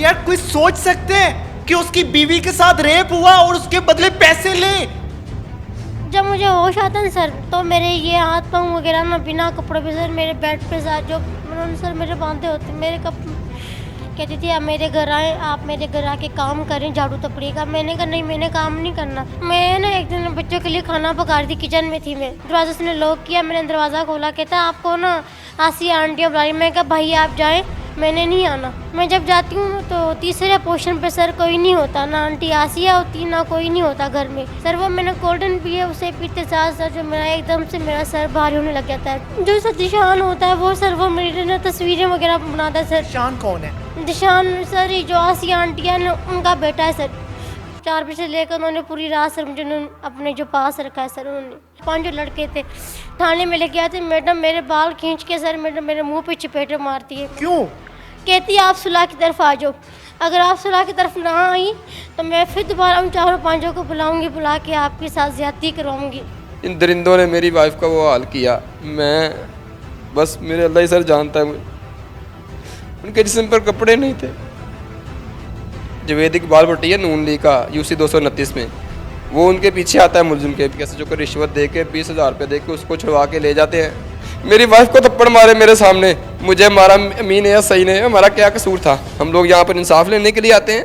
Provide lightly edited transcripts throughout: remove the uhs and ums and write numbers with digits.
यार कोई सोच सकते हैं कि उसकी बीवी के साथ रेप हुआ और उसके बदले पैसे ले? जब मुझे होश आता है सर, तो मेरे ये हाथ पाँव वगैरह ना बिना कपड़े पे सर मेरे बेड पे सर जो उन्होंने सर मेरे बांधे होते मेरे कहती थी आप मेरे घर आए, आप मेरे घर आके काम करें झाड़ू तपड़ी का। मैंने कहा नहीं, मैंने काम नहीं करना। मैं ना एक दिन बच्चों के लिए खाना पका रही थी, किचन में थी मैं, दरवाजा से लॉक किया, मैंने दरवाज़ा खोला, कहता आपको ना आसिया आंटियाँ बुला रही। मैं कहा भाई आप जाएँ, मैंने नहीं आना। मैं जब जाती हूँ तो तीसरे पोर्शन पे सर कोई नहीं होता, ना आंटी आसिया होती ना कोई नहीं होता घर में। सर वो मैंने कोल्डन पिए, उसे पीते साथ सर जो मेरा एकदम से मेरा सर भारी होने लग जाता है। जो सर दिशान होता है वो सर वो मेरी ना तस्वीरें वगैरह बनाता है सर। शान कौन है? दिशान सर ये जो आसिया आंटी है ना उनका बेटा है सर। 4 बजे से लेकर उन्होंने पूरी रात सर मुझे अपने जो पास रखा है सर। उन्होंने 5 जो लड़के थे थाने में लेके आए थे। मैडम मेरे बाल खींच के सर मैडम मेरे मुंह पे चपेटे मारती है। क्यों? कहती है आप सुलह की तरफ आ जाओ, अगर आप सुलह की तरफ ना आई तो मैं फिर दोबारा उन 4-5 को बुलाऊंगी, बुला के आपके साथ ज्यादती करवाऊंगी। इन दरिंदों ने मेरी वाइफ का वो हाल किया। मैं बस मेरे अल्लाह ही सर जानता है। उनके जिस्म पर कपड़े नहीं थे। जो वैदिक बाल भट्टी है नून ली का यूसी 229 में, वो उनके पीछे आता है मुलजिम के, कैसे जो को रिश्वत दे के 20,000 रुपये दे के उसको छुड़वा के ले जाते हैं। मेरी वाइफ को थप्पड़ मारे मेरे सामने, मुझे मारा अमीन है या सही नहीं है, हमारा क्या कसूर था? हम लोग यहाँ पर इंसाफ लेने के लिए आते हैं।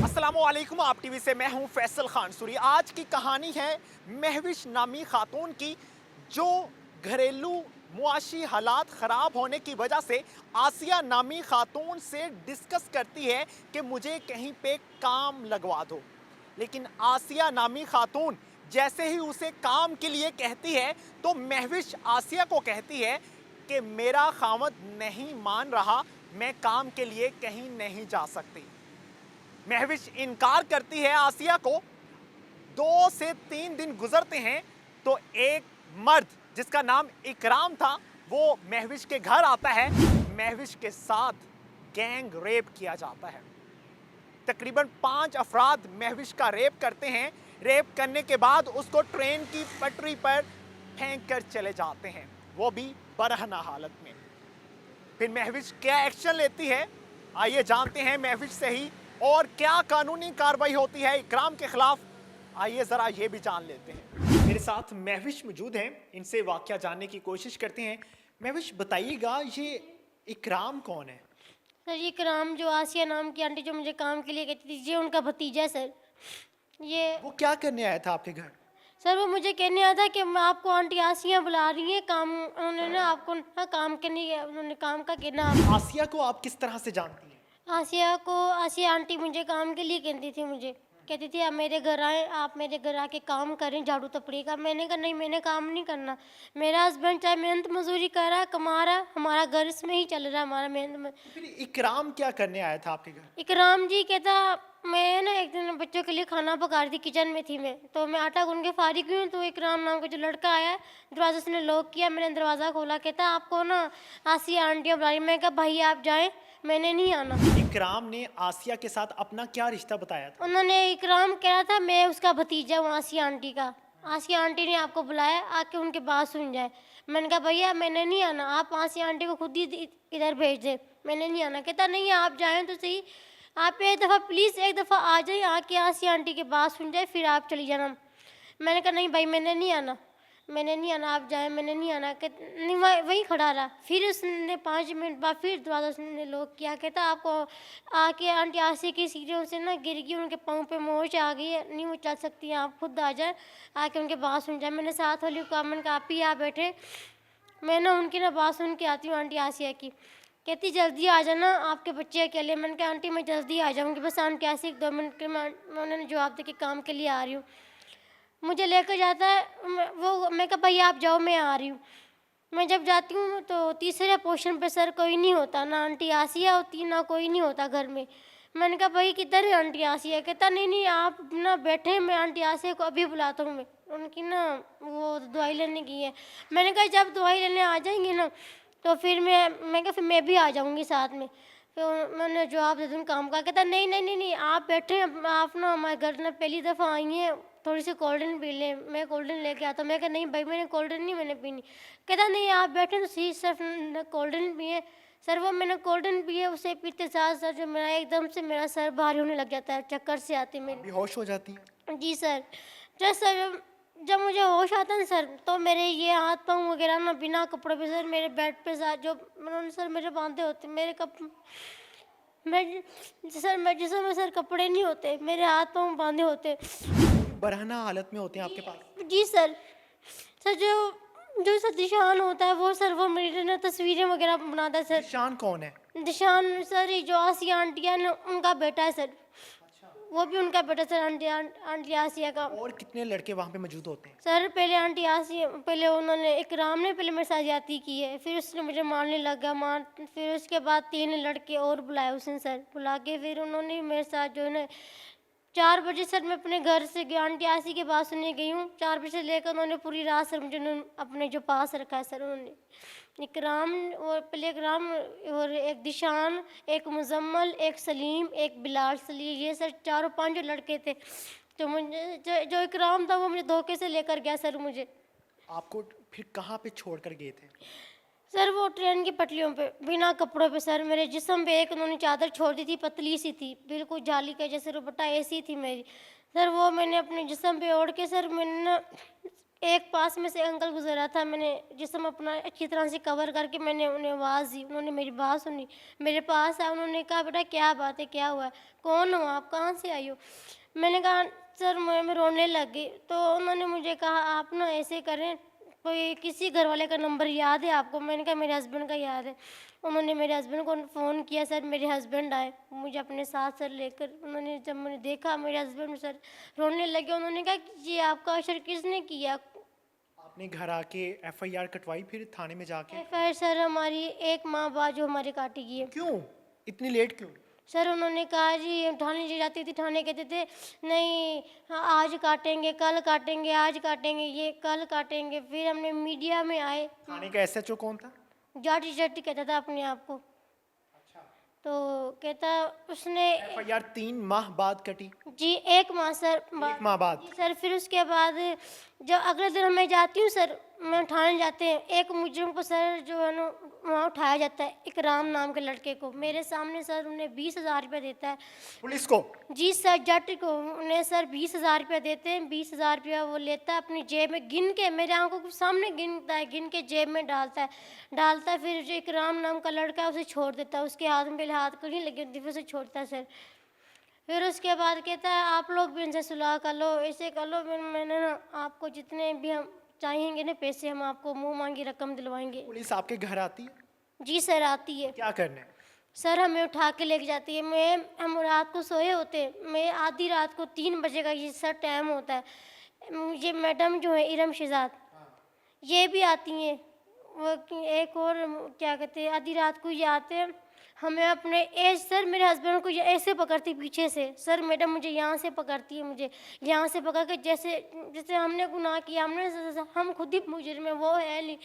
अस्सलामुअलैकुम, आप टीवी से मैं हूं फैसल खान सूरी। आज की कहानी है महविश नामी खातून की, जो घरेलू मुआशी हालात ख़राब होने की वजह से आसिया नामी खातून से डिस्कस करती है कि मुझे कहीं पे काम लगवा दो। लेकिन आसिया नामी खातून जैसे ही उसे काम के लिए कहती है तो महविश आसिया को कहती है कि मेरा खामद नहीं मान रहा, मैं काम के लिए कहीं नहीं जा सकती। महविश इनकार करती है आसिया को। 2 से 3 दिन गुजरते हैं तो एक मर्द जिसका नाम इकराम था वो महविश के घर आता है। महविश के साथ गैंग रेप किया जाता है। तकरीबन 5 अफराद महविश का रेप करते हैं। रेप करने के बाद उसको ट्रेन की पटरी पर फेंक कर चले जाते हैं, वो भी बरहना हालत में। फिर महविश क्या एक्शन लेती है आइए जानते हैं महविश से ही, और क्या कानूनी कार्रवाई होती है इकराम के खिलाफ, आइए जरा ये भी जान लेते हैं। मेरे साथ महविश मौजूद हैं, इनसे वाकया जानने की कोशिश करते हैं। महविश बताइएगा ये इकराम कौन है? सर ये इकराम जो आसिया नाम की आंटी जो मुझे काम के लिए कहती थी, ये उनका भतीजा है सर। ये वो क्या करने आया था आपके घर? सर वो मुझे कहने आया था कि मैं आपको आंटी आसिया बुला रही है काम, उन्होंने ना आपको ना काम करने के उन्होंने काम का कहना। आसिया को आप किस तरह से जानती हैं? आसिया आंटी मुझे काम के लिए कहती थी, मुझे कहती थी आप मेरे घर आए, आप मेरे घर आके काम करें झाड़ू तपड़ी का। मैंने कहा नहीं, मैंने काम नहीं करना। मेरा हस्बैंड चाहे मेहनत मजदूरी कर रहा है, कमा रहा है, हमारा घर इसमें ही चल रहा है, हमारा मेहनत। फिर इकराम क्या करने आया था आपके घर? इकराम जी कहता मैं ना एक दिन बच्चों के लिए खाना पका रही थी, किचन में थी मैं, तो मैं आटा गूंद के फारिग हुई हूँ, तो इकराम नाम का जो लड़का आया, दरवाजा से लॉक किया, मैंने दरवाज़ा खोला, कहता आपको ना आसिया आंटियाँ बुला रही। मैं कहा भाई आप जाएँ, मैंने नहीं आना। इकराम ने आसिया के साथ अपना क्या रिश्ता बताया था? उन्होंने इकराम कह रहा था मैं उसका भतीजा हूँ आसिया आंटी का, आसिया आंटी ने आपको बुलाया आके उनके बात सुन जाए। मैंने कहा भैया मैंने नहीं आना, आप आसिया आंटी को खुद ही इधर भेज दे, मैंने नहीं आना। कहता नहीं आप जाएं तो सही, आप एक दफ़ा प्लीज़ एक दफ़ा आ जाए, आके आसिया आंटी की बात सुन जाए फिर आप चली जाना। मैंने कहा नहीं भाई मैंने नहीं आना, मैंने नहीं आना, आप जाएं, मैंने नहीं आना। नहीं वहीं खड़ा रहा। फिर उसने 5 मिनट बाद फिर दरवाज़ा उसने लॉक किया। कहता आपको आके आंटी आसिया की सीढ़ियों से ना गिर गई, उनके पाँव पे मोच आ गई है, नहीं वो चल सकती हैं, आप खुद आ जाए, आके उनके बात सुन जाए। मैंने साथ वाली को मैंने कहा आप ही आ बैठे, मैं ना उनकी ना बात सुन के आती हूँ आंटी आसिया की। कहती जल्दी आ जाना, आपके बच्चे अकेले। मैंने कहा आंटी मैं जल्दी आ जाऊँगी, बस आंटी आसिया 2 मिनट के मैं उन्होंने जवाब दे के काम के लिए आ रही हूँ। मुझे लेकर जाता है वो, मैं कहा भाई आप जाओ मैं आ रही हूँ। मैं जब जाती हूँ तो तीसरे पोर्शन पे सर कोई नहीं होता, ना आंटी आसिया होती ना कोई नहीं होता घर में। मैंने कहा भाई किधर है आंटी आसिया? कहता नहीं नहीं आप ना बैठे, मैं आंटी आसिया को अभी बुलाता हूँ, मैं उनकी ना वो दवाई लेने की है। मैंने कहा जब दवाई लेने आ जाएंगी ना तो फिर मैं कहा फिर मैं भी आ जाऊँगी साथ में। तो मैंने जवाब दे दूँ काम का। कहता नहीं नहीं नहीं नहीं आप बैठे, आप ना हमारे घर ना पहली दफ़ा आई हैं, थोड़ी सी कोल्ड ड्रिंक पी लें, मैं कोल्ड ड्रिंक लेके आता हूँ। मैं कहा नहीं भाई मैंने कोल्ड ड्रिंक नहीं मैंने पीनी। कहता नहीं आप बैठे तो सही, सिर्फ कोल्ड ड्रिंक पिए, सर वो मैंने कोल्डन पिए, उसे पीते साथ सर जो मेरा एकदम से मेरा सर भारी होने लग जाता है, चक्कर से आती मेरी। बेहोश हो जाती हैं? जी सर। सर जब मुझे होश आता है ना सर, तो मेरे ये हाथ पाँव वगैरह ना बिना कपड़ों पे सर मेरे बेड पे साथ जो उन्होंने सर मेरे बांधे होते मेरे मैं जिसमें सर कपड़े नहीं होते, मेरे हाथ पाँव बांधे होते। बरहना हालत में होते हैं आपके पास? जी सर। सर जो सर दिशान होता है वो सर वो मेरी ना तस्वीरें वगैरह बनाता है सर। निशान कौन है? दिशान सर ये जो आसिया आंटी है ना उनका बेटा है सर। वो भी उनका बेटा सर, आंटी आसिया का। और कितने लड़के वहाँ पे मौजूद होते हैं? सर पहले आंटी आसिया, पहले उन्होंने इकराम ने पहले मेरे साथ ज्यादती की है, फिर उसने मुझे मारने लगा फिर उसके बाद 3 लड़के और बुलाए उसने सर, बुला के फिर उन्होंने मेरे साथ जो है ना 4 बजे सर मैं अपने घर से गई, आंटी आसी के पास सुनने गई हूँ। 4 बजे से लेकर उन्होंने पूरी रात सर मुझे अपने जो पास रखा है सर, उन्होंने इकराम और पहले इकराम और एक दिशान, एक मुजम्मल, एक सलीम, एक बिलाल सलीम, ये सर 4-5 जो लड़के थे। तो मुझे जो इकराम था वो मुझे धोखे से लेकर गया सर मुझे। आपको फिर कहाँ पे छोड़ कर गए थे? सर वो ट्रेन की पटरियों पे बिना कपड़ों पे सर, मेरे जिस्म पे एक उन्होंने चादर छोड़ दी थी, पतली सी थी बिल्कुल जाली के जैसे, दुपट्टा ऐसी थी मेरी सर, वो मैंने अपने जिस्म पे ओढ़ के सर मैंने ना एक पास में से अंकल गुजरा था, मैंने जिस्म अपना अच्छी तरह से कवर करके मैंने उन्हें आवाज़ दी, उन्होंने मेरी बात सुनी, मेरे पास आया, उन्होंने कहा बेटा क्या बात है, क्या हुआ है, कौन हो आप, कहाँ से आई हो? मैंने कहा सर मैं रोने लग गई। तो उन्होंने मुझे कहा आप ना ऐसे करें, कोई किसी घर वाले का नंबर याद है आपको? मैंने कहा मेरे हस्बैंड का याद है। उन्होंने मेरे हस्बैंड को फ़ोन किया सर, मेरे हस्बैंड आए मुझे अपने साथ सर लेकर, उन्होंने जब मैंने देखा मेरे हस्बैंड सर रोने लगे, उन्होंने कहा कि ये आपका असर किसने किया? आपने घर आके FIR कटवाई फिर थाने में जाके? FIR सर हमारी 1 माह बाद जो हमारी काटी गई है। क्यों इतनी लेट क्यों? सर उन्होंने कहा जी थाने ले जाती थी, थाने कहते थे नहीं हाँ, आज काटेंगे, कल काटेंगे, आज काटेंगे, ये कल काटेंगे। फिर हमने मीडिया में आए, थाने का SHO कौन था? जाटी कहता था अपने आप को। तो कहता उसने FIR 3 माह बाद कटी? जी 1 माह सर 1 माह बाद? जी सर। फिर उसके बाद जब अगले दिन मैं जाती हूँ सर, मैं थाने जाते हैं, एक मुजरिम को सर जो है ना वहाँ उठाया जाता है, इकराम नाम के लड़के को, मेरे सामने सर उन्हें 20,000 रुपये देता है। पुलिस को? जी सर जट को उन्हें सर 20,000 रुपये देते हैं, 20,000 रुपया वो लेता है अपनी जेब में, गिन के मेरे आंखों के सामने गिनता है, गिन के जेब में डालता है। फिर जो इकराम नाम का लड़का है उसे छोड़ देता है, उसके हाथ में पहले हाथ कहीं लगी होती फिर उसे छोड़ता है सर। फिर उसके बाद कहता है आप लोग भी इनसे सुलह कर लो, ऐसे कर लो, मैंने ना आपको जितने भी हम चाहेंगे ना पैसे हम आपको मुँह मांगी रकम दिलवाएंगे। पुलिस आपके घर आती है? जी सर आती है। क्या करने? सर हमें उठा के लेके जाती है, हम रात को सोए होते हैं, मैं आधी रात को 3 बजे का ये सर टाइम होता है, ये मैडम जो है इरम शहजाद ये भी आती हैं, वो एक और क्या कहते हैं आधी रात को ये आते हैं, हमें अपने एज सर मेरे हस्बैंड को ऐसे पकड़ती पीछे से सर, मैडम मुझे यहाँ से पकड़ती है, मुझे यहाँ से पकड़ के जैसे हमने गुनाह किया, हम खुद ही मुजरिम में वो है नहीं,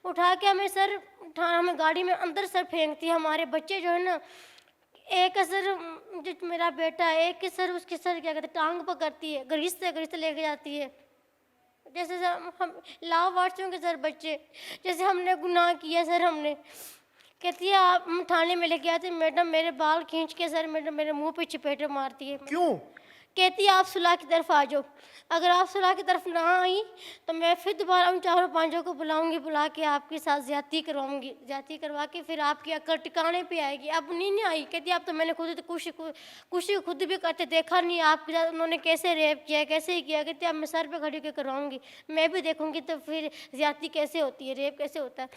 उठा के हमें सर हमें गाड़ी में अंदर सर फेंकती है। हमारे बच्चे जो है ना एक सर जो मेरा बेटा है, एक सर उसके सर क्या कहते टांग पकड़ती है, घसीटते लेके जाती है, जैसे हम लावारिसों के सर बच्चे, जैसे हमने गुनाह किया सर हमने। कहती है आप हम थाने में लेके आते, मैडम मेरे बाल खींच के सर मैडम मेरे मुंह पे चपेटे मारती है। क्यों? कहती है आप सुलह की तरफ आ जाओ, अगर आप सुलह की तरफ ना आई तो मैं फिर दोबारा उन 4-5 को बुलाऊंगी, बुला के आपके साथ ज्यादती करवाऊंगी, ज्यादती करवा के फिर आपकी अकड़ टिकाने पे आएगी। अब नहीं आई, कहती आप तो मैंने खुद कुछ खुद भी करते देखा नहीं, आपके साथ उन्होंने कैसे रेप किया, कैसे किया, कहती अब मैं सर पे खड़ी के करवाऊंगी, मैं भी देखूंगी तो फिर ज्यादती कैसे होती है, रेप कैसे होता है।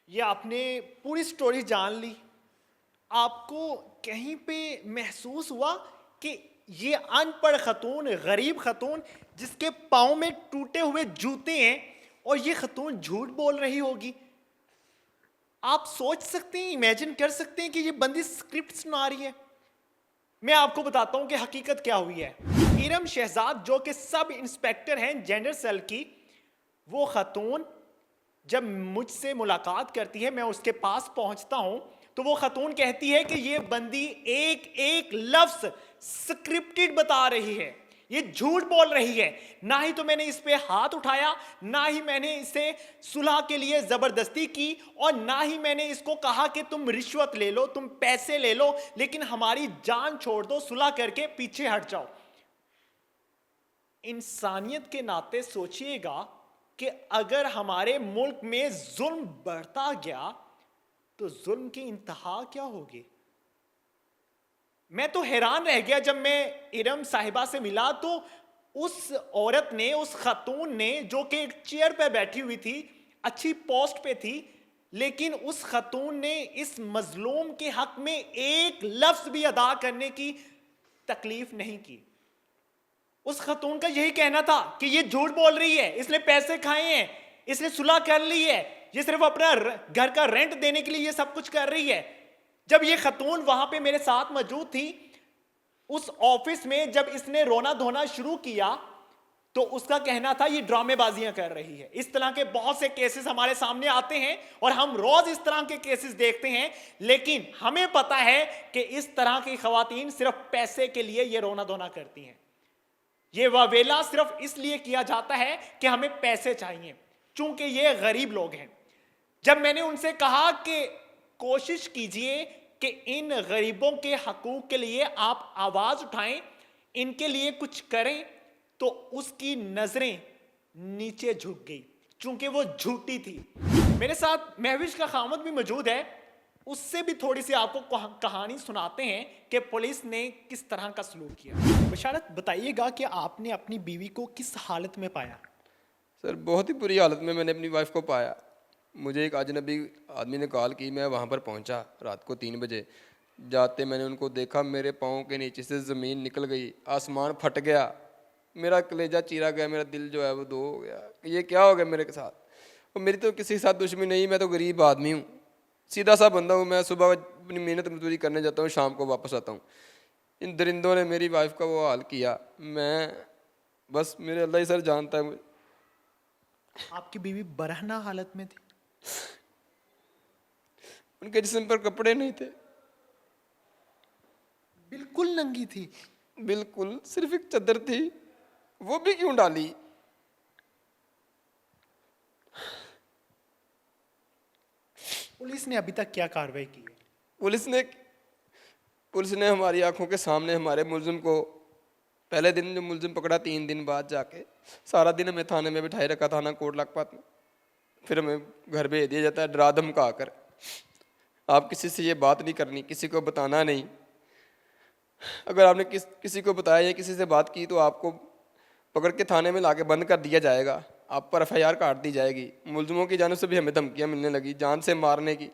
ये आपने पूरी स्टोरी जान ली, आपको कहीं पे महसूस हुआ कि ये अनपढ़ खतून, गरीब खतून जिसके पाँव में टूटे हुए जूते हैं और ये खतून झूठ बोल रही होगी? आप सोच सकते हैं, इमेजिन कर सकते हैं कि ये बंदी स्क्रिप्ट सुना रही है? मैं आपको बताता हूं कि हकीकत क्या हुई है। इरम शहजाद जो कि सब इंस्पेक्टर हैं जेंडर सेल की, वो खतून जब मुझसे मुलाकात करती है, मैं उसके पास पहुंचता हूं तो वो खतून कहती है कि ये बंदी एक एक लफ्ज स्क्रिप्टेड बता रही है, ये झूठ बोल रही है। ना ही तो मैंने इस पे हाथ उठाया, ना ही मैंने इसे सुलह के लिए जबरदस्ती की, और ना ही मैंने इसको कहा कि तुम रिश्वत ले लो, तुम पैसे ले लो, लेकिन हमारी जान छोड़ दो, सुलह करके पीछे हट जाओ। इंसानियत के नाते सोचिएगा कि अगर हमारे मुल्क में जुल्म बढ़ता गया तो जुल्म की इंतहा क्या होगी। मैं तो हैरान रह गया जब मैं इरम साहिबा से मिला, तो उस औरत ने, उस खातून ने, जो कि एक चेयर पर बैठी हुई थी, अच्छी पोस्ट पे थी, लेकिन उस खातून ने इस मजलूम के हक में एक लफ्ज भी अदा करने की तकलीफ नहीं की। उस खातून का यही कहना था कि ये झूठ बोल रही है, इसने पैसे खाए हैं, इसने सुलह कर ली है, ये सिर्फ अपना घर का रेंट देने के लिए ये सब कुछ कर रही है। जब ये खातून वहां पे मेरे साथ मौजूद थी उस ऑफिस में, जब इसने रोना धोना शुरू किया तो उसका कहना था ये ड्रामेबाजियां कर रही है। इस तरह के बहुत से केसेस हमारे सामने आते हैं और हम रोज इस तरह के केसेस देखते हैं, लेकिन हमें पता है कि इस तरह की खवातीन सिर्फ पैसे के लिए ये रोना धोना करती हैं। ये वावेला सिर्फ इसलिए किया जाता है कि हमें पैसे चाहिए, चूंकि ये गरीब लोग हैं। जब मैंने उनसे कहा कि कोशिश कीजिए कि इन गरीबों के हकूक के लिए आप आवाज उठाएं, इनके लिए कुछ करें, तो उसकी नजरें नीचे झुक गई, चूंकि वो झूठी थी। मेरे साथ महविश का खामद भी मौजूद है, उससे भी थोड़ी सी आपको कहानी सुनाते हैं कि पुलिस ने किस तरह का सलूक किया। बशारत, बताइएगा कि आपने अपनी बीवी को किस हालत में पाया। सर बहुत ही बुरी हालत में मैंने अपनी वाइफ को पाया। मुझे एक अजनबी आदमी ने कॉल की, मैं वहाँ पर पहुँचा रात को 3 बजे। जाते मैंने उनको देखा, मेरे पाँव के नीचे से ज़मीन निकल गई, आसमान फट गया, मेरा कलेजा चीरा गया, मेरा दिल जो है वो दो हो गया कि ये क्या हो गया मेरे के साथ। और मेरी तो किसी के साथ दुश्मनी नहीं, मैं तो गरीब आदमी हूँ, सीधा सा बंदा हूँ। मैं सुबह अपनी मेहनत मजदूरी करने जाता हूँ, शाम को वापस आता हूँ। इन दरिंदों ने मेरी वाइफ का वो हाल किया। मैं बस, मेरे अल्लाह ही सर जानता है मुझे। आपकी बीवी बरहना हालत में थी, उनके जिस्म पर कपड़े नहीं थे, बिल्कुल नंगी थी। बिल्कुल, सिर्फ एक चादर थी, वो भी क्यों डाली। पुलिस ने अभी तक क्या कार्रवाई की है? पुलिस ने हमारी आंखों के सामने हमारे मुलजिम को, पहले दिन जो मुलजिम पकड़ा, 3 दिन बाद जाके सारा दिन हमें थाने में बिठाए रखा, थाना कोट लखपत में। फिर हमें घर भेज दिया जाता है डरा धमका कर, आप किसी से ये बात नहीं करनी, किसी को बताना नहीं। अगर आपने किसी को बताया या किसी से बात की तो आपको पकड़ के थाने में लाके बंद कर दिया जाएगा, आप पर FIR काट दी जाएगी। मुलजिमों की जानिब से भी हमें धमकियाँ मिलने लगी, जान से मारने की।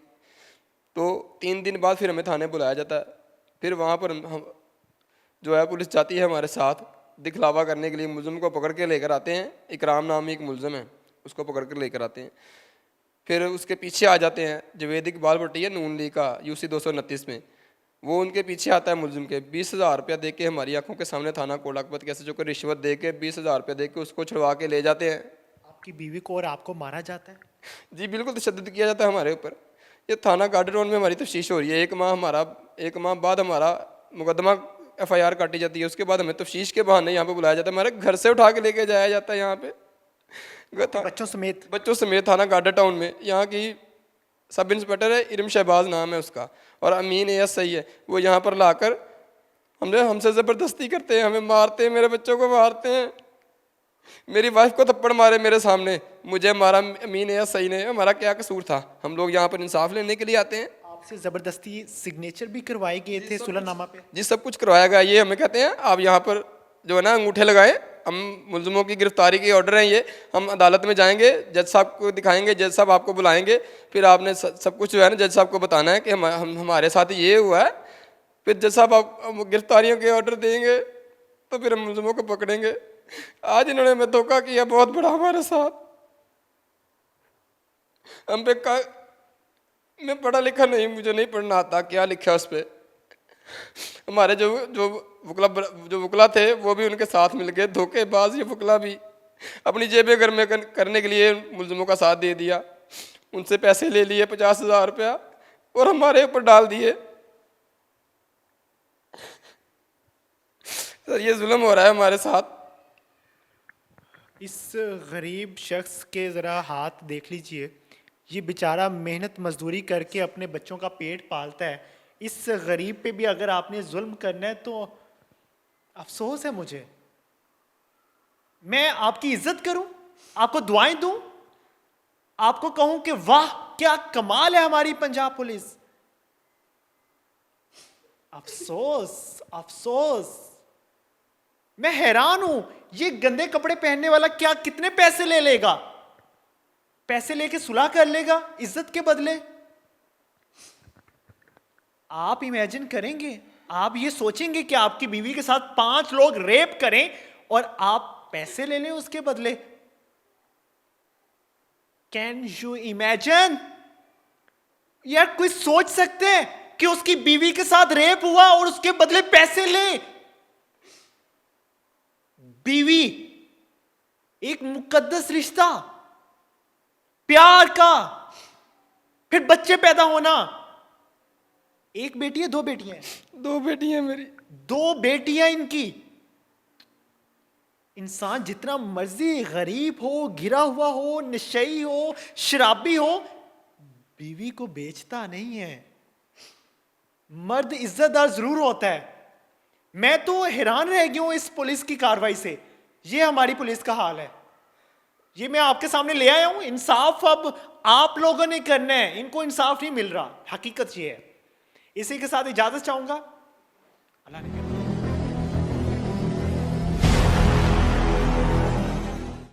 तो 3 दिन बाद फिर हमें थाने बुलाया जाता है। फिर वहाँ पर हम जो है पुलिस जाती है हमारे साथ दिखलावा करने के लिए, मुलजिम को पकड़ के लेकर आते हैं। इकराम नामी एक मुलजिम है, उसको पकड़ कर लेकर आते हैं। फिर उसके पीछे आ जाते हैं जवेद इकबाल भट्टी है नून लीग का, UC 229 में, वो उनके पीछे आता है मुलजिम के। 20,000 रुपया दे के हमारी आंखों के सामने थाना कोट लखपत कैसे जो रिश्वत दे के 20,000 रुपया दे के उसको छुड़वा के ले जाते हैं। आपकी बीवी को और आपको मारा जाता है? जी बिल्कुल, तशद्दुद किया जाता है हमारे ऊपर। ये थाना गार्डन रोड में हमारी तफ्तीश हो रही है। 1 माह बाद हमारा मुकदमा FIR काटी जाती है। उसके बाद हमें तफ्तीश के बहाने यहाँ पे बुलाया जाता है, हमारे घर से उठा के लेके जाया जाता है यहाँ पे बच्चों समेत थाना गार्डन टाउन में। यहाँ की सब इंस्पेक्टर है, इरम शहबाज नाम है उसका, और अमीन ASI है। वो यहाँ पर लाकर हमसे ज़बरदस्ती करते हैं, हमें मारते हैं, मेरे बच्चों को मारते हैं। मेरी वाइफ को थप्पड़ मारे मेरे सामने, मुझे मारा अमीन ASI ने। हमारा क्या कसूर था? हम लोग यहाँ पर इंसाफ लेने के लिए आते हैं। आपसे ज़बरदस्ती सिग्नेचर भी करवाए गए थे सुलहनामा पे? जी सब कुछ करवाया गया। ये हमें कहते हैं आप यहाँ पर जो है ना अंगूठे लगाएं, हम मुलजिमों की गिरफ्तारी के ऑर्डर हैं ये, हम अदालत में जाएंगे, जज साहब को दिखाएंगे, जज साहब आपको बुलाएंगे, फिर आपने सब कुछ जो है ना जज साहब को बताना है कि हमारे साथ ये हुआ है। फिर जज साहब आप गिरफ्तारियों के ऑर्डर देंगे तो फिर हम मुलजिमों को पकड़ेंगे। आज इन्होंने हमें धोखा किया बहुत बड़ा हमारे साथ। हम पे मैं पढ़ा लिखा नहीं, मुझे नहीं पढ़ना आता क्या लिखा उस पर। हमारे जो वकला थे वो भी उनके साथ मिल गए, धोखेबाज ये वकला भी अपनी जेबें गर्म करने के लिए मुलजिमों का साथ दे दिया। उनसे पैसे ले लिए 50,000 रुपया और हमारे ऊपर डाल दिए। सर ये जुल्म हो रहा है हमारे साथ। इस गरीब शख्स के ज़रा हाथ देख लीजिए, ये बेचारा मेहनत मजदूरी करके अपने बच्चों का पेट पालता है। इस गरीब पे भी अगर आपने जुल्म करना है तो अफसोस है मुझे। मैं आपकी इज्जत करूं, आपको दुआएं दूं, आपको कहूं कि वाह क्या कमाल है हमारी पंजाब पुलिस। अफसोस अफसोस, मैं हैरान हूं, ये गंदे कपड़े पहनने वाला क्या कितने पैसे ले लेगा? पैसे लेके सुलह कर लेगा इज्जत के बदले। आप इमेजिन करेंगे, आप ये सोचेंगे कि आपकी बीवी के साथ 5 लोग रेप करें और आप पैसे ले लें उसके बदले? Can you imagine? यार कोई सोच सकते हैं कि उसकी बीवी के साथ रेप हुआ और उसके बदले पैसे ले? बीवी एक मुकद्दस रिश्ता, प्यार का, फिर बच्चे पैदा होना। एक बेटी है, 2 बेटियां हैं? 2 बेटी हैं मेरी। 2 बेटियां इनकी। इंसान जितना मर्जी गरीब हो, गिरा हुआ हो, नशेई हो, शराबी हो, बीवी को बेचता नहीं है। मर्द इज्जतदार जरूर होता है। मैं तो हैरान रह गया हूं इस पुलिस की कार्रवाई से। ये हमारी पुलिस का हाल है, ये मैं आपके सामने ले आया हूं। इंसाफ अब आप लोगों ने करना है, इनको इंसाफ नहीं मिल रहा, हकीकत ये है। इसी के साथ इजाजत चाहूंगा। अल्लाह ने